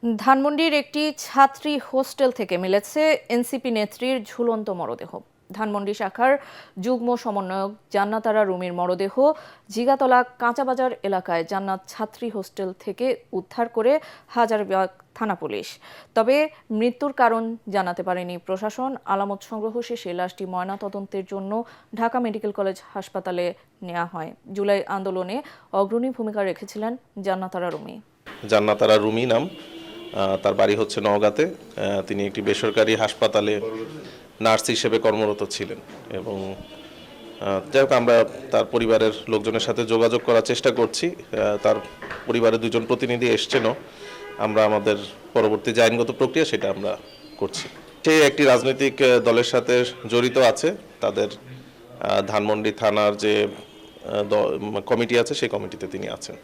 ধানমন্ডির একটি ছাত্রী হোস্টেল থেকে মিলেছে এনসিপি নেত্রীর ঝুলন্ত মরদেহ। ধানমন্ডি শাখার যুগ্ম সমন্বয়ক জান্নাত আরা রুমির মরদেহ জিগাতলা কাঁচাবাজার এলাকায় জান্নাত ছাত্রী হোস্টেল থেকে উদ্ধার করে হাজারীবাগ থানা পুলিশ। তবে মৃত্যুর কারণ জানাতে পারেনি প্রশাসন। আলামত সংগ্রহ শেষে লাশটি ময়নাতদন্তের জন্য ঢাকা মেডিকেল কলেজ হাসপাতালে নেওয়া হয়। জুলাই আন্দোলনে অগ্রণী ভূমিকা রেখেছিলেন জান্নাত আরা রুমি। জান্নাত আরা রুমি নাম, তার বাড়ি হচ্ছে নওগাঁতে। তিনি একটি বেসরকারি হাসপাতালে নার্স হিসেবে কর্মরত ছিলেন এবং যাই হোক আমরা তার পরিবারের লোকজনের সাথে যোগাযোগ করার চেষ্টা করছি। তার পরিবারের দুজন প্রতিনিধি এসছেনও। আমরা আমাদের পরবর্তী যে আইনগত প্রক্রিয়া সেটা আমরা করছি। সে একটি রাজনৈতিক দলের সাথে জড়িত আছে। তাদের ধানমন্ডি থানার যে কমিটি আছে সেই কমিটিতে তিনি আছেন।